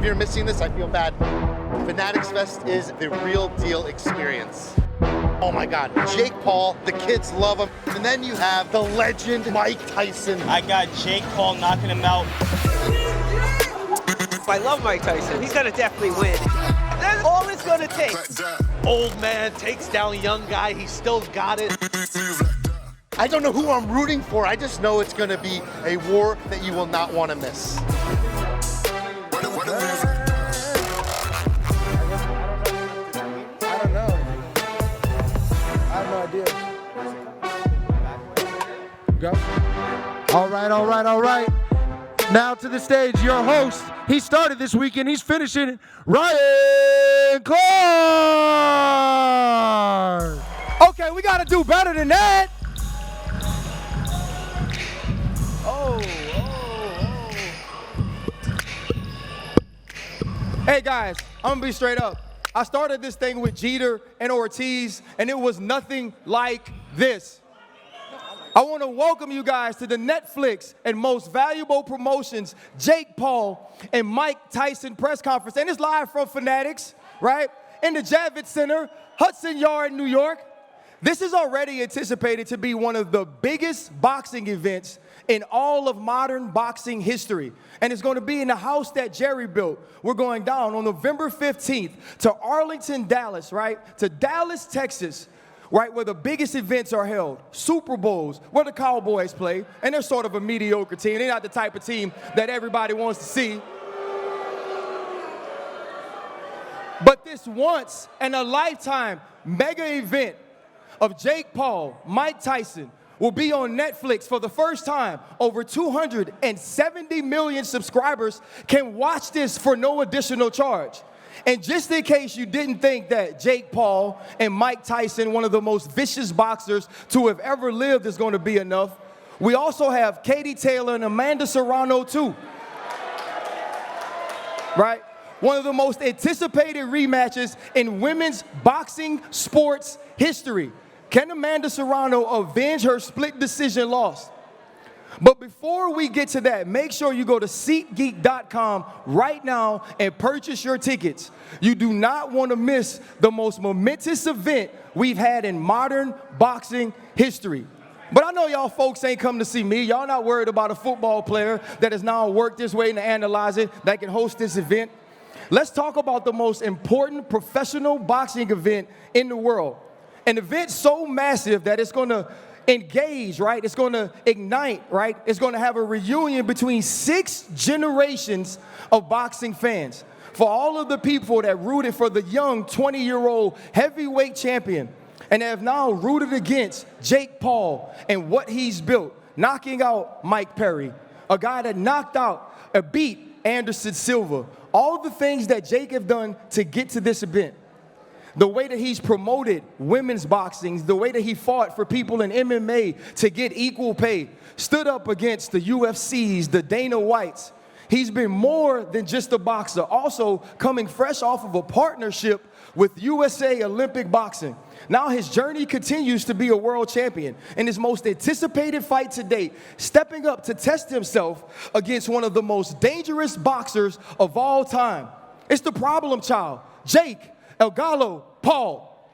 If you're missing this, I feel bad. Fanatics Fest is the real deal experience. Oh my God, Jake Paul, the kids love him. And then you have the legend Mike Tyson. I got Jake Paul knocking him out. I love Mike Tyson. He's gonna definitely win. That's all it's gonna take. Old man takes down young guy, he still got it. I don't know who I'm rooting for. I just know it's gonna be a war that you will not want to miss. I don't know. I have no idea. Go. All right. Now to the stage, your host. He started this weekend. He's finishing. Ryan Clark. Okay, we got to do better than that. Oh. Hey guys, I'm gonna be straight up. I started this thing with Jeter and Ortiz, and it was nothing like this. I want to welcome you guys to the Netflix and Most Valuable Promotions Jake Paul and Mike Tyson press conference. And it's live from Fanatics, right? In the Javits Center, Hudson Yard, New York. This is already anticipated to be one of the biggest boxing events in all of modern boxing history. And it's going to be in the house that Jerry built. We're going down on November 15th to Arlington, Dallas, right? To Dallas, Texas, right, where the biggest events are held. Super Bowls, where the Cowboys play. And they're sort of a mediocre team. They're not the type of team that everybody wants to see. But this once in a lifetime mega event of Jake Paul, Mike Tyson, will be on Netflix for the first time. Over 270 million subscribers can watch this for no additional charge. And just in case you didn't think that Jake Paul and Mike Tyson, one of the most vicious boxers to have ever lived, is going to be enough, we also have Katie Taylor and Amanda Serrano too. Right? One of the most anticipated rematches in women's boxing sports history. Can Amanda Serrano avenge her split decision loss? But before we get to that, make sure you go to SeatGeek.com right now and purchase your tickets. You do not want to miss the most momentous event we've had in modern boxing history. But I know y'all folks ain't come to see me. Y'all not worried about a football player that has now worked his way to analyze it, that can host this event. Let's talk about the most important professional boxing event in the world. An event so massive that it's going to engage, right? It's going to ignite, right? It's going to have a reunion between 6 generations of boxing fans. For all of the people that rooted for the young 20-year-old heavyweight champion and have now rooted against Jake Paul and what he's built, knocking out Mike Perry, a guy that beat Anderson Silva, all the things that Jake have done to get to this event. The way that he's promoted women's boxing, the way that he fought for people in MMA to get equal pay, stood up against the UFCs, the Dana Whites. He's been more than just a boxer, also coming fresh off of a partnership with USA Olympic Boxing. Now his journey continues to be a world champion in his most anticipated fight to date, stepping up to test himself against one of the most dangerous boxers of all time. It's the problem child, Jake El Gallo Paul.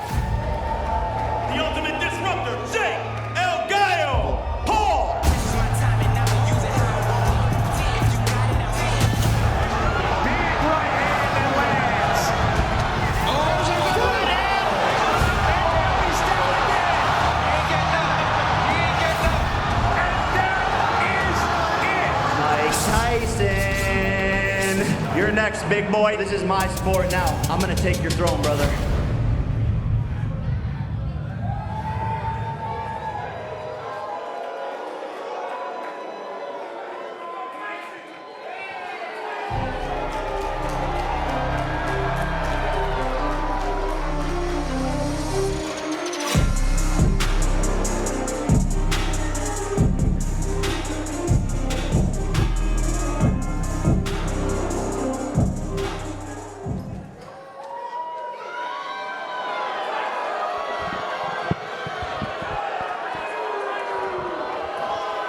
The ultimate disruptor, Jake El Gallo Paul. Big right hand that lands. Oh, good hand. And he's down again. He ain't getting up. He ain't getting up. And that is it. Mike Tyson, you're next, big boy. This is my sport now. I'm gonna take your throne, brother.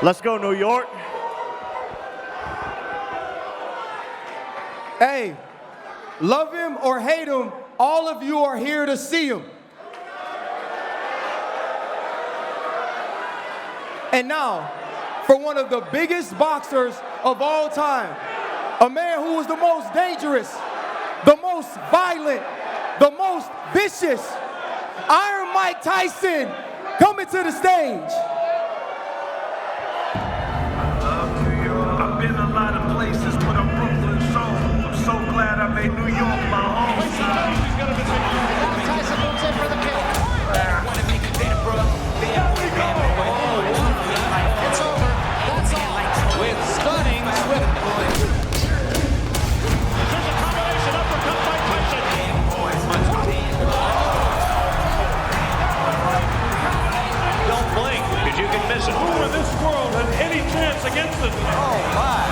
Let's go, New York. Hey, love him or hate him, all of you are here to see him. And now, for one of the biggest boxers of all time, a man who was the most dangerous, the most violent, the most vicious, Iron Mike Tyson, coming to the stage. I've been a lot of places, but I'm Brooklyn soul. I'm so glad I made New York my home. Tyson moves in for the kill. It's over. That's all. With stunning swiftness. There's a combination uppercut by Tyson. Don't blink, because you can miss it. Who in this world has any chance against this man? Oh, my.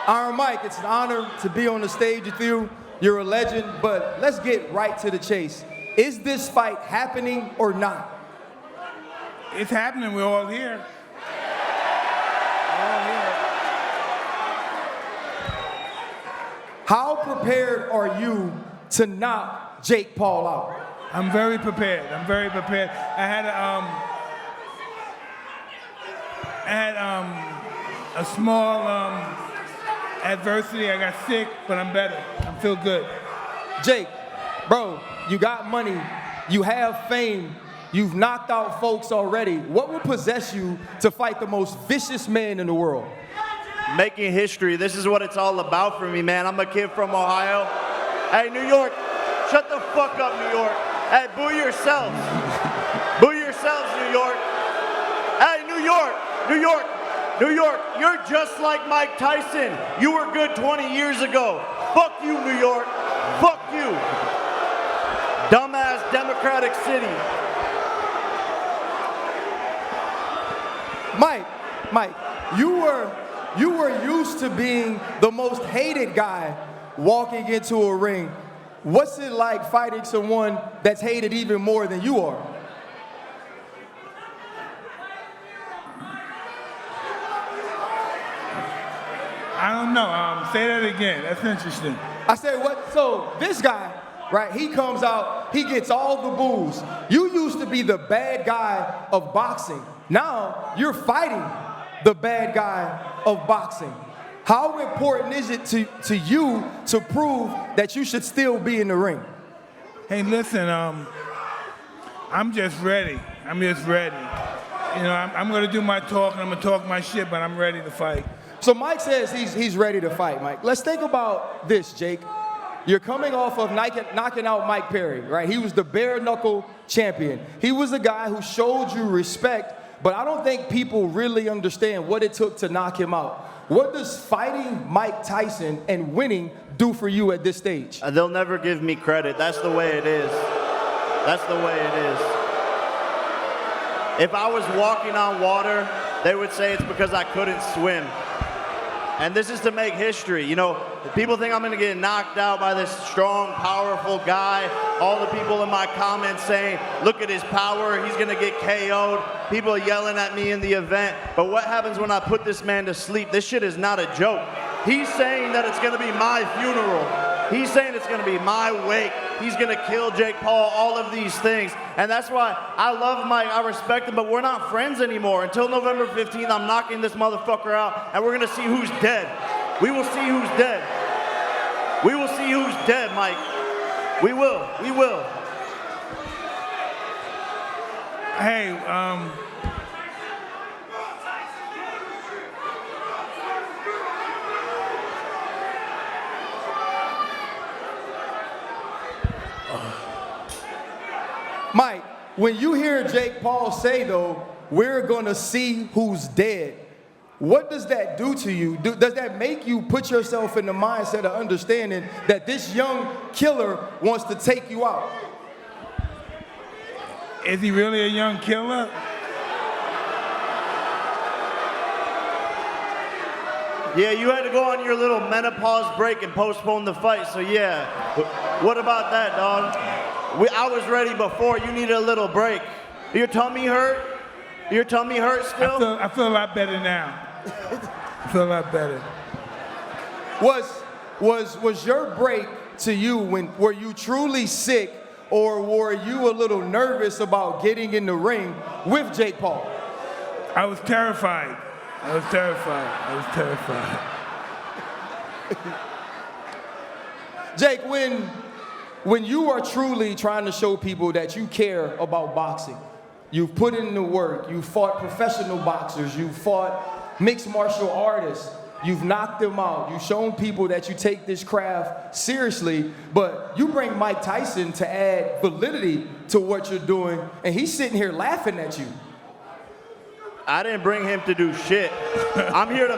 Iron Mike, it's an honor to be on the stage with you. You're a legend, but let's get right to the chase. Is this fight happening or not? It's happening. We're all here. How prepared are you to knock Jake Paul out? I'm very prepared. I'm very prepared. I had a small adversity. I got sick, but I'm better. I feel good. Jake, bro, you got money, you have fame, you've knocked out folks already. What would possess you to fight the most vicious man in the world? Making history. This is what it's all about for me, man. I'm a kid from Ohio. Hey, New York, shut the fuck up, New York. Hey, boo yourselves. Boo yourselves, New York. Hey, New York, New York, New York, you're just like Mike Tyson. You were good 20 years ago. Fuck you, New York. Fuck you. Dumbass Democratic City. Mike, you were used to being the most hated guy walking into a ring. What's it like fighting someone that's hated even more than you are? I don't know. Say that again. That's interesting. I said, what? So this guy, right, he comes out, he gets all the boos. You used to be the bad guy of boxing. Now you're fighting the bad guy of boxing. How important is it to you to prove that you should still be in the ring? Hey, listen, I'm just ready. I'm just ready. You know, I'm going to do my talk, and I'm going to talk my shit, but I'm ready to fight. So Mike says he's ready to fight, Mike. Let's think about this, Jake. You're coming off of knocking out Mike Perry, right? He was the bare-knuckle champion. He was a guy who showed you respect, but I don't think people really understand what it took to knock him out. What does fighting Mike Tyson and winning do for you at this stage? They'll never give me credit. That's the way it is. That's the way it is. If I was walking on water, they would say it's because I couldn't swim. And this is to make history. You know, people think I'm gonna get knocked out by this strong, powerful guy. All the people in my comments saying, look at his power, he's gonna get KO'd. People yelling at me in the event. But what happens when I put this man to sleep? This shit is not a joke. He's saying that it's gonna be my funeral. He's saying it's gonna be my wake. He's gonna kill Jake Paul, all of these things. And that's why I love Mike, I respect him, but we're not friends anymore. Until November 15th, I'm knocking this motherfucker out, and we're gonna see who's dead. We will see who's dead. We will see who's dead, Mike. We will, we will. Hey, when you hear Jake Paul say, though, we're going to see who's dead, what does that do to you? Does that make you put yourself in the mindset of understanding that this young killer wants to take you out? Is he really a young killer? Yeah, you had to go on your little menopause break and postpone the fight, so yeah. What about that, dog? I was ready before. You needed a little break. Your tummy hurt? Your tummy hurt still? I feel a lot better now. I feel a lot better. Was your break to you were you truly sick, or were you a little nervous about getting in the ring with Jake Paul? I was terrified. Jake, when you are truly trying to show people that you care about boxing, you've put in the work, you've fought professional boxers, you've fought mixed martial artists, you've knocked them out, you've shown people that you take this craft seriously, but you bring Mike Tyson to add validity to what you're doing, and he's sitting here laughing at you. I didn't bring him to do shit. I'm here to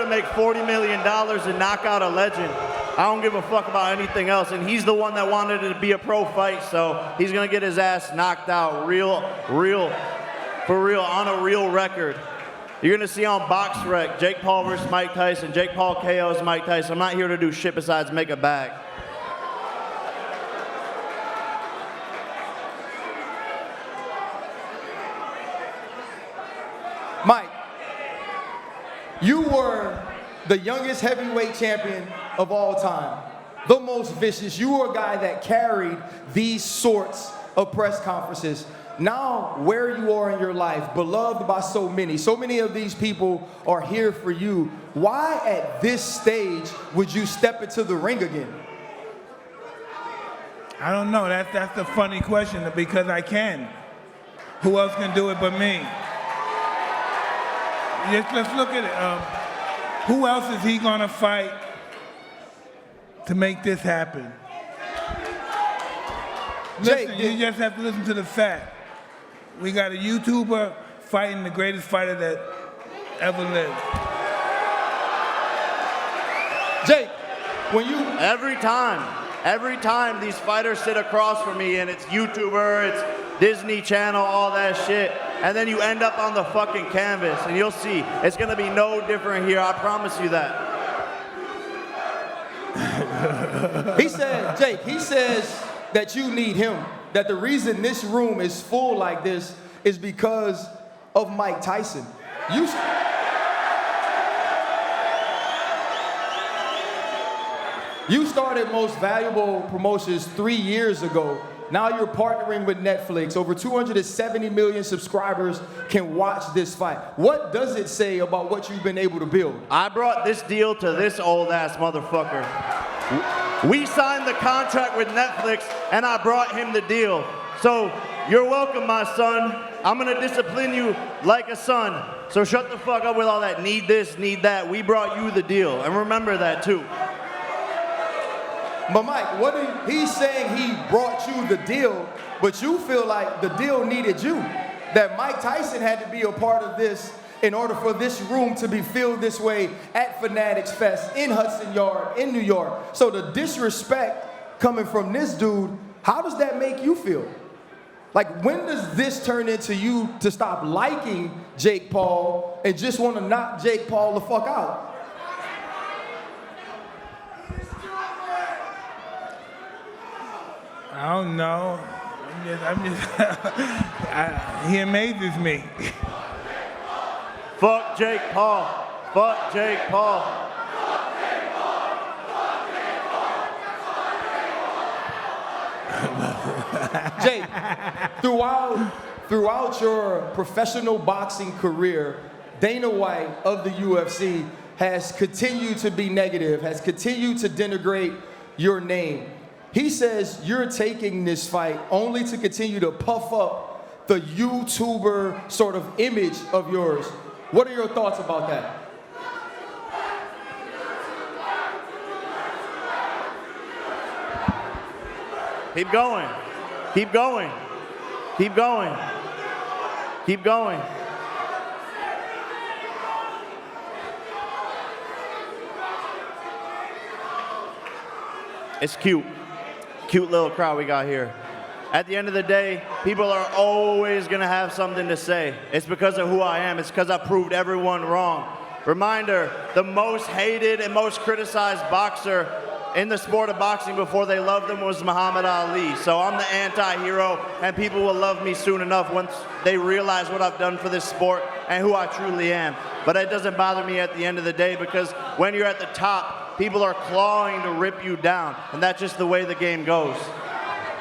make $40 million and knock out a legend. I don't give a fuck about anything else, and he's the one that wanted it to be a pro fight, so he's gonna get his ass knocked out for real, on a real record. You're gonna see on BoxRec, Jake Paul versus Mike Tyson. Jake Paul KOs Mike Tyson. I'm not here to do shit besides make a bag. Mike, you were the youngest heavyweight champion of all time, the most vicious. You were a guy that carried these sorts of press conferences. Now, where you are in your life, beloved by so many of these people are here for you. Why at this stage would you step into the ring again? I don't know. That's the funny question, because I can. Who else can do it but me? Let's look at it. Who else is he gonna fight to make this happen? Listen, you just have to listen to the fact. We got a YouTuber fighting the greatest fighter that ever lived. Jake, when you... Every time these fighters sit across from me and it's YouTuber, it's Disney Channel, all that shit, and then you end up on the fucking canvas, and you'll see, it's gonna be no different here, I promise you that. Jake, he says that you need him, that the reason this room is full like this is because of Mike Tyson. You started Most Valuable Promotions 3 years ago. Now you're partnering with Netflix. Over 270 million subscribers can watch this fight. What does it say about what you've been able to build? I brought this deal to this old ass motherfucker. We signed the contract with Netflix and I brought him the deal. So you're welcome, my son. I'm gonna discipline you like a son. So shut the fuck up with all that need this, need that. We brought you the deal, and remember that too. But Mike, he's saying he brought you the deal, but you feel like the deal needed you. That Mike Tyson had to be a part of this in order for this room to be filled this way at Fanatics Fest in Hudson Yard in New York. So the disrespect coming from this dude, how does that make you feel? Like, when does this turn into you to stop liking Jake Paul and just want to knock Jake Paul the fuck out? I don't know. He amazes me. Fuck Jake Paul. Fuck Jake Paul. Jake, throughout your professional boxing career, Dana White of the UFC has continued to be negative, has continued to denigrate your name. He says you're taking this fight only to continue to puff up the YouTuber sort of image of yours. What are your thoughts about that? Keep going. Keep going. Keep going. Keep going. It's cute. Cute little crowd we got here. At the end of the day, people are always going to have something to say. It's because of who I am. It's because I proved everyone wrong. Reminder, the most hated and most criticized boxer in the sport of boxing before they loved him was Muhammad Ali. So I'm the anti-hero, and people will love me soon enough once they realize what I've done for this sport and who I truly am. But it doesn't bother me at the end of the day, because when you're at the top, people are clawing to rip you down, and that's just the way the game goes.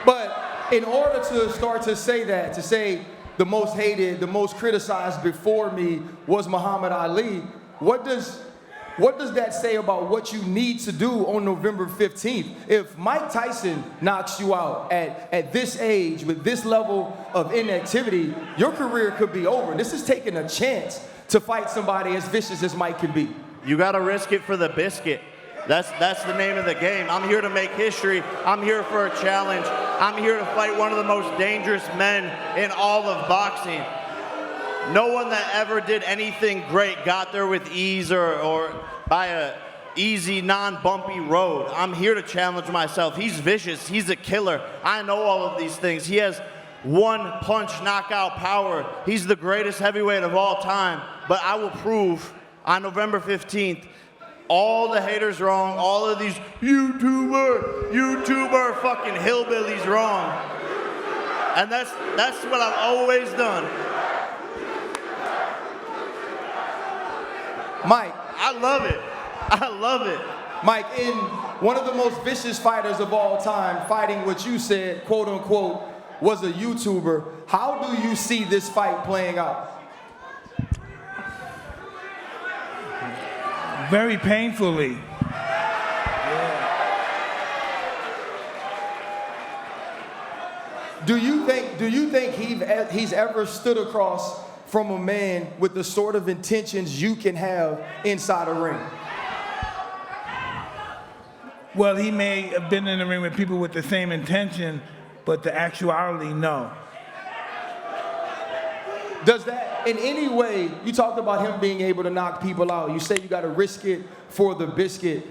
But in order to start to say that, to say the most hated, the most criticized before me was Muhammad Ali, what does that say about what you need to do on November 15th? If Mike Tyson knocks you out at this age with this level of inactivity, your career could be over. This is taking a chance to fight somebody as vicious as Mike can be. You got to risk it for the biscuit. That's the name of the game. I'm here to make history. I'm here for a challenge. I'm here to fight one of the most dangerous men in all of boxing. No one that ever did anything great got there with ease or by a easy, non-bumpy road. I'm here to challenge myself. He's vicious. He's a killer. I know all of these things. He has one-punch knockout power. He's the greatest heavyweight of all time. But I will prove on November 15th all the haters wrong, all of these YouTuber fucking hillbillies wrong. And that's what I've always done. Mike. I love it. I love it. Mike, in one of the most vicious fighters of all time, fighting what you said, quote unquote, was a YouTuber, how do you see this fight playing out? Very painfully. Do you think he's ever stood across from a man with the sort of intentions you can have inside a ring? Well, he may have been in the ring with people with the same intention, but the actuality, no. Does that in any way, you talked about him being able to knock people out. You say you got to risk it for the biscuit.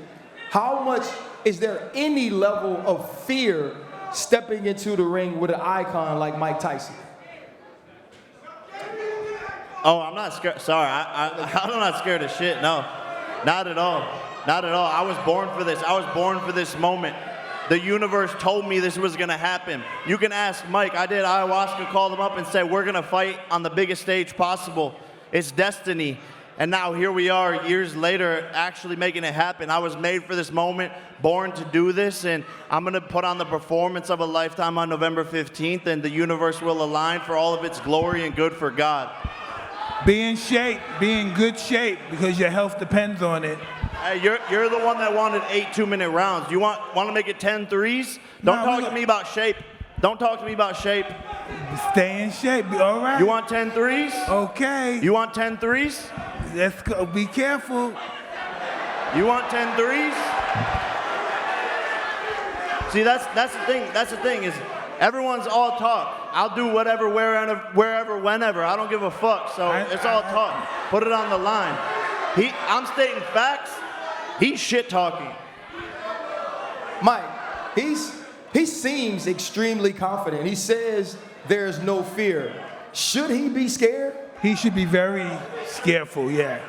How much, is there any level of fear stepping into the ring with an icon like Mike Tyson? Oh, I'm not scared. Sorry, I'm not scared of shit. No, not at all. Not at all. I was born for this. I was born for this moment. The universe told me this was going to happen. You can ask Mike. I did ayahuasca, called him up and said, we're going to fight on the biggest stage possible. It's destiny. And now here we are, years later, actually making it happen. I was made for this moment, born to do this, and I'm going to put on the performance of a lifetime on November 15th, and the universe will align for all of its glory and good for God. Be in shape, be in good shape, because your health depends on it. Hey, you're the one that wanted 8 2-minute rounds. You want to make it 10 threes? Don't talk to me about shape. Don't talk to me about shape. Stay in shape, all right? You want 10 threes? Okay. You want 10 threes? Let's go, be careful. You want 10 threes? See, that's the thing is everyone's all talk. I'll do whatever, wherever, whenever. I don't give a fuck. So it's all talk. Put it on the line. I'm stating facts. He's shit talking. Mike, he seems extremely confident. He says there's no fear. Should he be scared? He should be very scareful, yeah.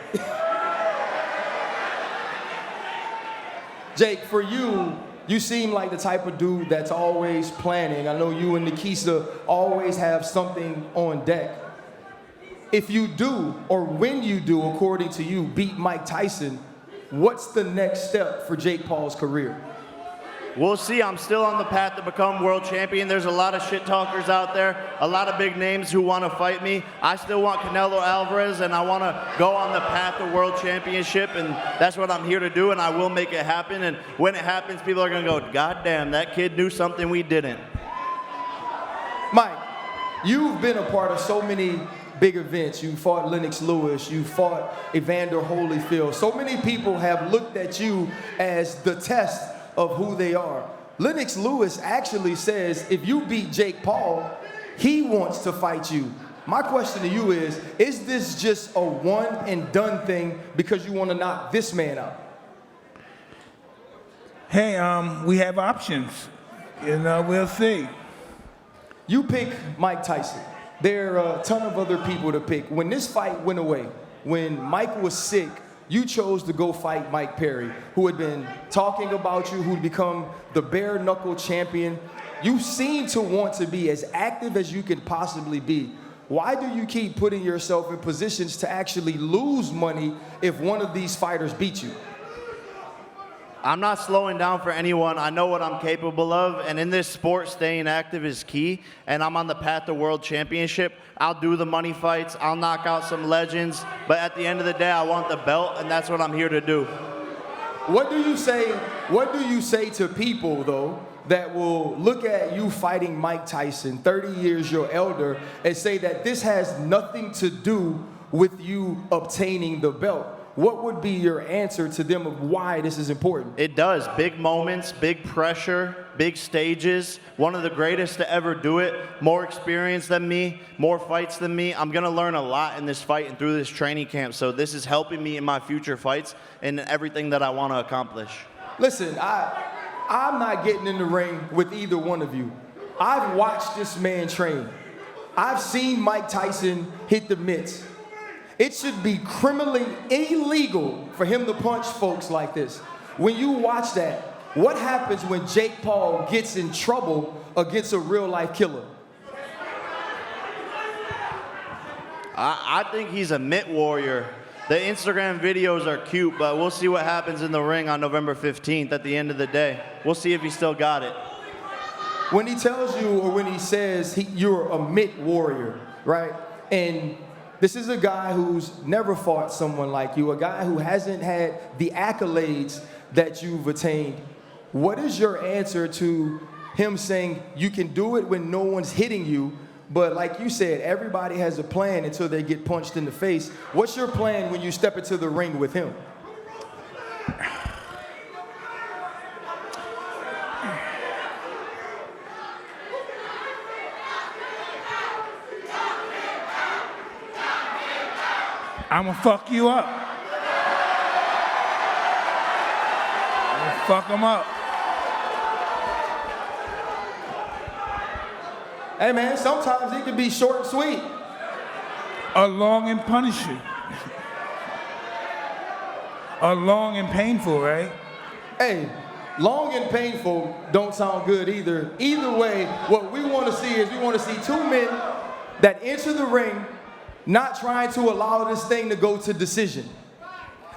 Jake, for you, you seem like the type of dude that's always planning. I know you and Nikisa always have something on deck. If you do, or when you do, according to you, beat Mike Tyson, what's the next step for Jake Paul's career? We'll see. I'm still on the path to become world champion. There's a lot of shit talkers out there, a lot of big names who want to fight me. I still want Canelo Alvarez, and I want to go on the path to world championship, and that's what I'm here to do, and I will make it happen. And when it happens, people are going to go, God damn, that kid knew something we didn't. Mike, you've been a part of so many big events. You fought Lennox Lewis, you fought Evander Holyfield. So many people have looked at you as the test of who they are. Lennox Lewis actually says if you beat Jake Paul, he wants to fight you. My question to you is this just a one and done thing because you want to knock this man out? Hey, we have options. You know, we'll see. You pick Mike Tyson. There are a ton of other people to pick. When this fight went away, when Mike was sick, you chose to go fight Mike Perry, who had been talking about you, who'd become the bare knuckle champion. You seem to want to be as active as you can possibly be. Why do you keep putting yourself in positions to actually lose money if one of these fighters beat you? I'm not slowing down for anyone. I know what I'm capable of, and in this sport, staying active is key, and I'm on the path to world championship. I'll do the money fights, I'll knock out some legends, but at the end of the day, I want the belt, and that's what I'm here to do. What do you say to people, though, that will look at you fighting Mike Tyson, 30 years your elder, and say that this has nothing to do with you obtaining the belt? What would be your answer to them of why this is important? It does. Big moments, big pressure, big stages. One of the greatest to ever do it. More experience than me, more fights than me. I'm going to learn a lot in this fight and through this training camp. So this is helping me in my future fights and everything that I want to accomplish. Listen, I'm not getting in the ring with either one of you. I've watched this man train. I've seen Mike Tyson hit the mitts. It should be criminally illegal for him to punch folks like this. When you watch that, what happens when Jake Paul gets in trouble against a real-life killer? I think he's a mitt warrior. The Instagram videos are cute, but we'll see what happens in the ring on November 15th at the end of the day. We'll see if he still got it. When he tells you or when he says you're a mitt warrior, right? And this is a guy who's never fought someone like you, a guy who hasn't had the accolades that you've attained. What is your answer to him saying you can do it when no one's hitting you, but like you said, everybody has a plan until they get punched in the face? What's your plan when you step into the ring with him? I'm gonna fuck you up. I'm gonna fuck him up. Hey man, sometimes it can be short and sweet. Long and punish you. Long and painful, right? Hey, long and painful don't sound good either. Either way, what we want to see is we want to see two men that enter the ring not trying to allow this thing to go to decision.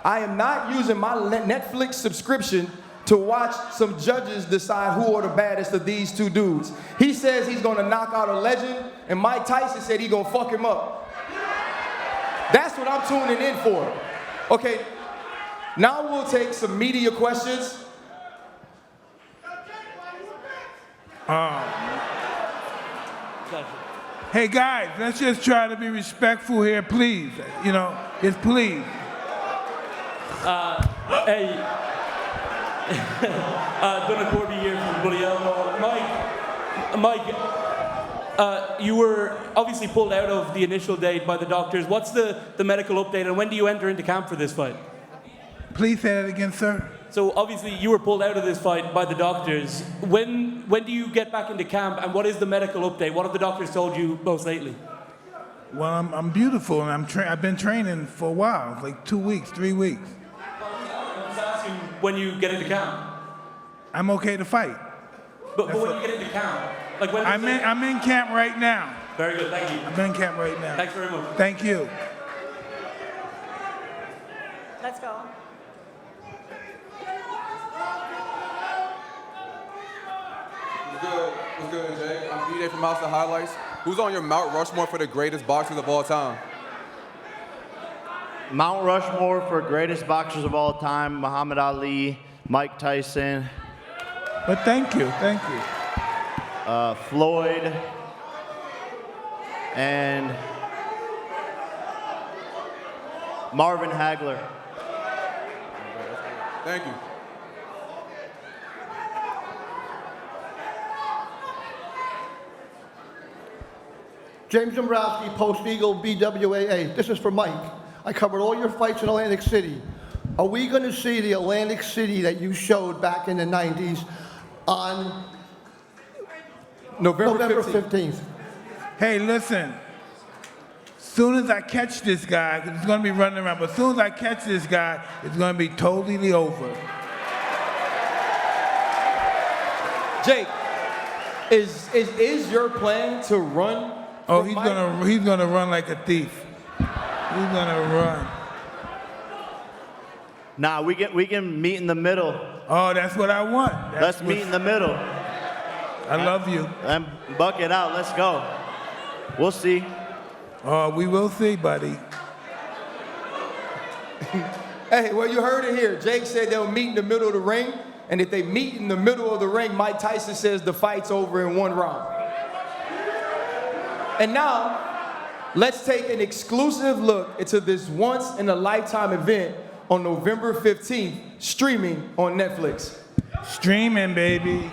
I am not using my Netflix subscription to watch some judges decide who are the baddest of these two dudes. He says he's gonna knock out a legend, and Mike Tyson said he's gonna fuck him up. That's what I'm tuning in for. Okay, now we'll take some media questions. Hey guys, let's just try to be respectful here, please. You know, just please. Hey, Donna Corby here from Bloody Elbow. Mike, you were obviously pulled out of the initial date by the doctors. What's the medical update, and when do you enter into camp for this fight? Please say that again, sir. So obviously you were pulled out of this fight by the doctors. When do you get back into camp, and what is the medical update? What have the doctors told you most lately? Well, I'm beautiful, and I've been training for a while, like 2 weeks, 3 weeks. I'm just asking when you get into camp. I'm okay to fight. But when you get into camp, like when I'm in camp right now. Very good, thank you. I'm in camp right now. Thanks very much. Thank you. Let's go. What's good, Jay? I'm DJ from House of Highlights. Who's on your Mount Rushmore for the greatest boxers of all time? Mount Rushmore for greatest boxers of all time, Muhammad Ali, Mike Tyson. But thank you. Floyd, and Marvin Hagler. Thank you. James Dombrowski, Post Eagle, BWAA. This is for Mike. I covered all your fights in Atlantic City. Are we going to see the Atlantic City that you showed back in the 90s on November 15th? Hey, listen. Soon as I catch this guy, 'cause he's going to be running around, but as soon as I catch this guy, it's going to be totally over. Jake, is your plan to run? Oh, he's gonna run like a thief. He's gonna run. Nah, we can meet in the middle. Oh, that's what I want. Let's meet in the middle. I love you. And buck it out. Let's go. We'll see. Oh, we will see, buddy. Hey, well, you heard it here. Jake said they'll meet in the middle of the ring, and if they meet in the middle of the ring, Mike Tyson says the fight's over in 1 round. And now, let's take an exclusive look into this once-in-a-lifetime event on November 15th, streaming on Netflix. Streaming, baby.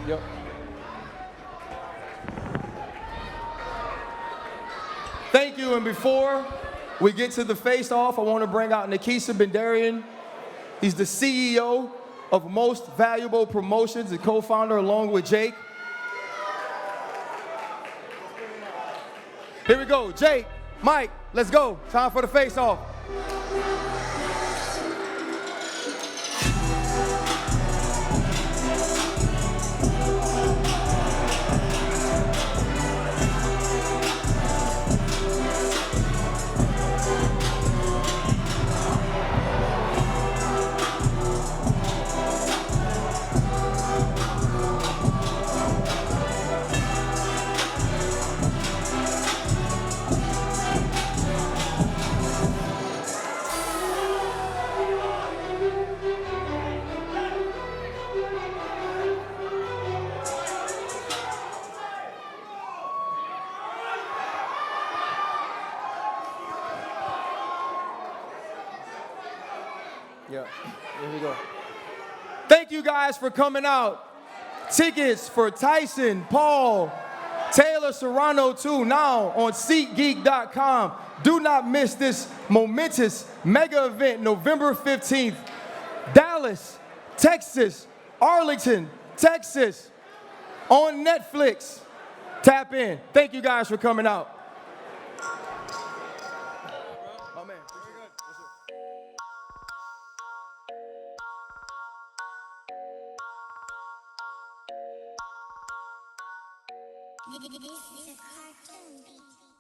Yep. Thank you, and before we get to the face-off, I want to bring out Nikisa Bendarian. He's the CEO of Most Valuable Promotions and co-founder along with Jake. Here we go, Jake, Mike, let's go. Time for the face-off. Yeah, here we go. Thank you guys for coming out. Tickets for Tyson, Paul, Taylor Serrano too, now on SeatGeek.com. Do not miss this momentous mega event, November 15th. Dallas, Texas, Arlington, Texas, on Netflix. Tap in. Thank you guys for coming out. Oh, man. This is a cartoon beat.